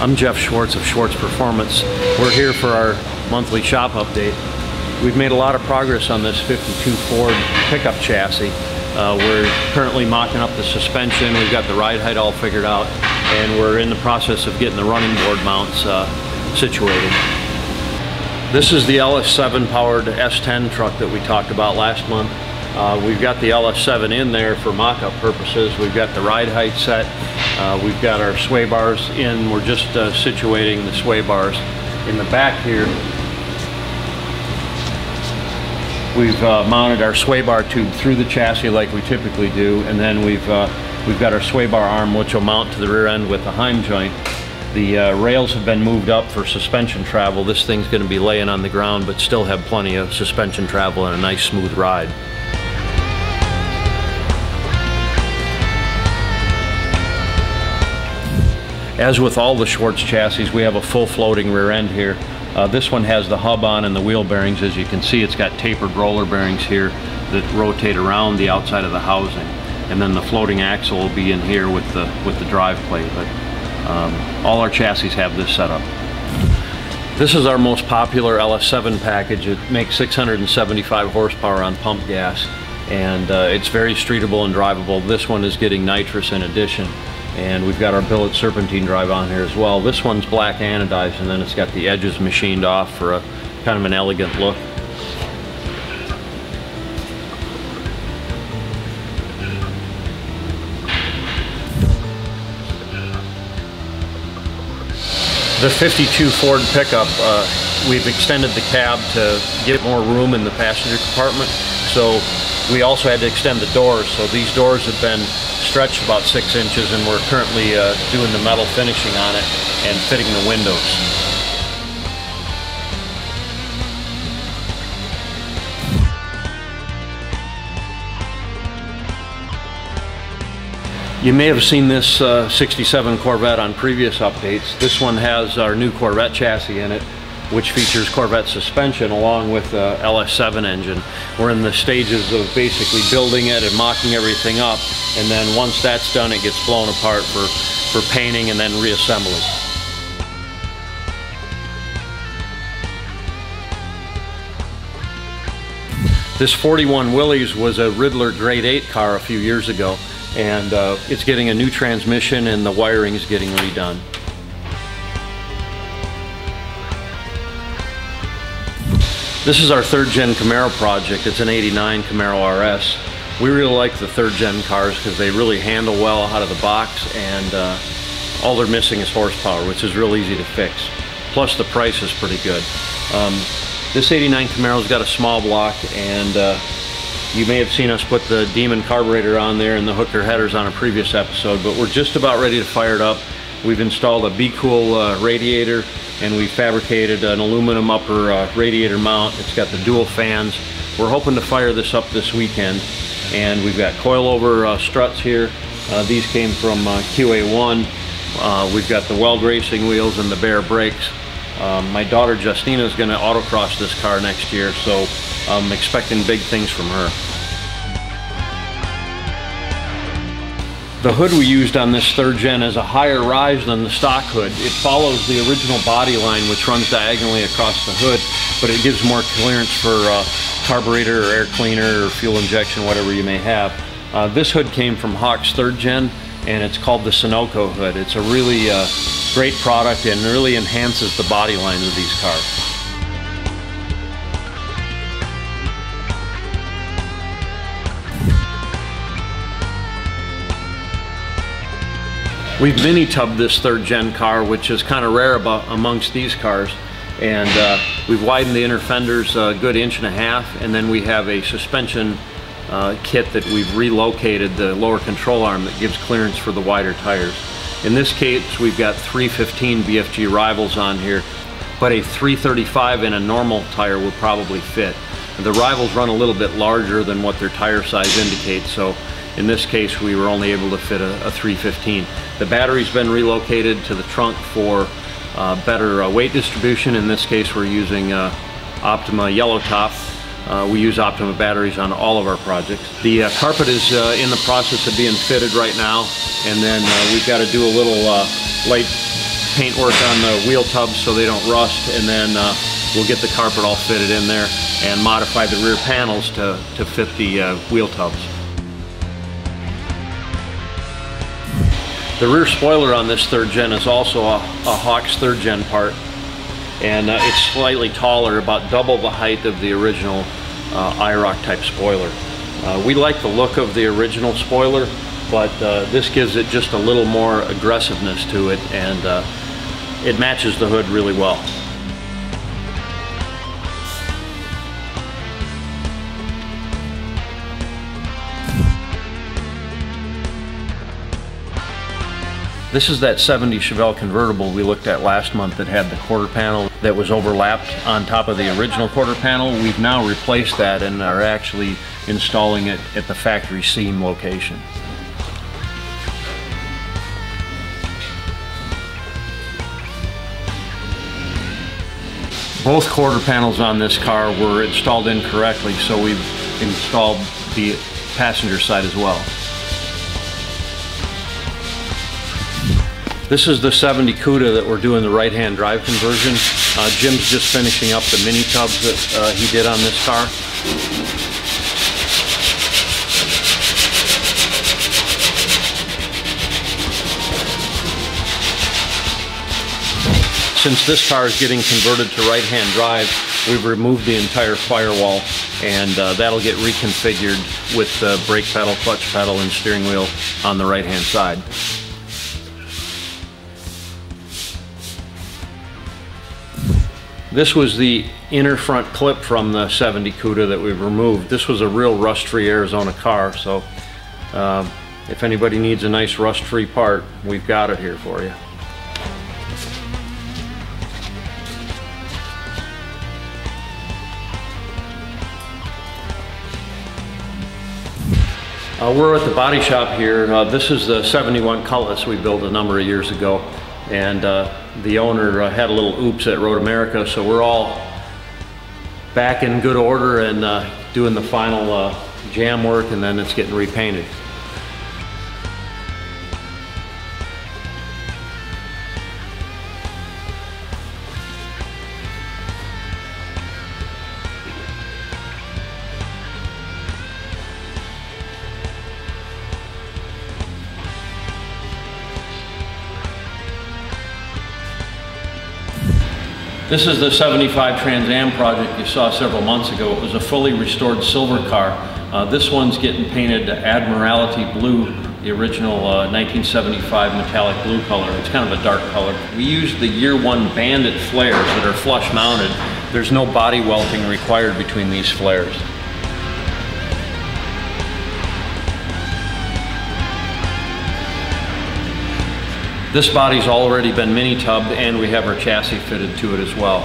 I'm Jeff Schwartz of Schwartz Performance. We're here for our monthly shop update. We've made a lot of progress on this 52 Ford pickup chassis. We're currently mocking up the suspension. We've got the ride height all figured out, and we're in the process of getting the running board mounts situated. This is the LS7 powered S10 truck that we talked about last month. We've got the LS7 in there for mock-up purposes. We've got the ride height set. We've got our sway bars in. We're just situating the sway bars. In the back here, we've mounted our sway bar tube through the chassis like we typically do, and then we've got our sway bar arm, which will mount to the rear end with the heim joint. The rails have been moved up for suspension travel. This thing's going to be laying on the ground, but still have plenty of suspension travel and a nice smooth ride. As with all the Schwartz chassis, we have a full floating rear end here. This one has the hub on and the wheel bearings. As you can see, it's got tapered roller bearings here that rotate around the outside of the housing. And then the floating axle will be in here with the drive plate. But all our chassis have this setup. This is our most popular LS7 package. It makes 675 horsepower on pump gas, and it's very streetable and drivable. This one is getting nitrous in addition. And we've got our billet serpentine drive on here as well. This one's black anodized, and then it's got the edges machined off for a kind of an elegant look. The 52 Ford pickup, we've extended the cab to get more room in the passenger compartment. So we also had to extend the doors. So these doors have been stretched about 6 inches, and we're currently doing the metal finishing on it and fitting the windows. You may have seen this 67 Corvette on previous updates. This one has our new Corvette chassis in it, which features Corvette suspension along with the LS7 engine. We're in the stages of basically building it and mocking everything up, and then once that's done, it gets blown apart for painting and then reassembly. This 41 Willys was a Riddler Grade 8 car a few years ago, and it's getting a new transmission and the wiring is getting redone. This is our 3rd gen Camaro project. It's an '89 Camaro RS. We really like the 3rd gen cars because they really handle well out of the box, and all they're missing is horsepower, which is real easy to fix. Plus the price is pretty good. This '89 Camaro's got a small block, and you may have seen us put the Demon carburetor on there and the hooker headers on a previous episode, but we're just about ready to fire it up. We've installed a Be Cool radiator, and we fabricated an aluminum upper radiator mount. It's got the dual fans. We're hoping to fire this up this weekend, and we've got coilover struts here. These came from QA1. We've got the Weld racing wheels and the bare brakes. My daughter Justina is going to autocross this car next year, so I'm expecting big things from her. The hood we used on this 3rd gen is a higher rise than the stock hood. It follows the original body line, which runs diagonally across the hood, but it gives more clearance for carburetor or air cleaner or fuel injection, whatever you may have. This hood came from Hawk's 3rd gen, and it's called the Sunoco hood. It's a really great product and really enhances the body line of these cars. We've mini-tubbed this 3rd gen car, which is kind of rare amongst these cars, and we've widened the inner fenders a good 1.5 inches, and then we have a suspension kit that we've relocated the lower control arm that gives clearance for the wider tires. In this case, we've got 315 BFG rivals on here, but a 335 in a normal tire will probably fit. The rivals run a little bit larger than what their tire size indicates, so in this case we were only able to fit a 315. The battery's been relocated to the trunk for better weight distribution. In this case we're using Optima Yellow Top. We use Optima batteries on all of our projects. The carpet is in the process of being fitted right now, and then we've got to do a little light paint work on the wheel tubs so they don't rust, and then we'll get the carpet all fitted in there and modify the rear panels to fit the wheel tubs. The rear spoiler on this third gen is also a Hawks third gen part, and it's slightly taller, about double the height of the original IROC type spoiler. We like the look of the original spoiler, but this gives it just a little more aggressiveness to it, and it matches the hood really well. This is that 70 Chevelle convertible we looked at last month that had the quarter panel that was overlapped on top of the original quarter panel. We've now replaced that and are actually installing it at the factory seam location. Both quarter panels on this car were installed incorrectly, so we've installed the passenger side as well. This is the 70 CUDA that we're doing the right-hand drive conversion. Jim's just finishing up the mini tubs that he did on this car. Since this car is getting converted to right-hand drive, we've removed the entire firewall, and that'll get reconfigured with the brake pedal, clutch pedal, and steering wheel on the right-hand side. This was the inner front clip from the 70 CUDA that we've removed. This was a real rust-free Arizona car, so if anybody needs a nice rust-free part, we've got it here for you. We're at the body shop here. This is the 71 Cutlass we built a number of years ago, and the owner had a little oops at Road America, so we're all back in good order and doing the final jam work, and then it's getting repainted. This is the 75 Trans Am project you saw several months ago. It was a fully restored silver car. This one's getting painted Admiralty Blue, the original 1975 metallic blue color. It's kind of a dark color. We used the year one Bandit flares that are flush mounted. There's no body welting required between these flares. This body's already been mini tubbed, and we have our chassis fitted to it as well.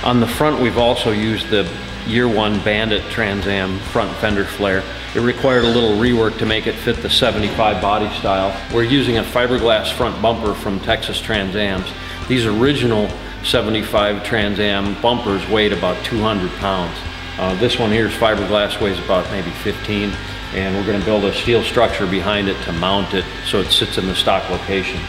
On the front, we've also used the year one Bandit Trans Am front fender flare. It required a little rework to make it fit the 75 body style. We're using a fiberglass front bumper from Texas Trans Ams. These original 75 Trans Am bumpers weighed about 200 pounds. This one here's fiberglass, weighs about maybe 15. And we're going to build a steel structure behind it to mount it so it sits in the stock location.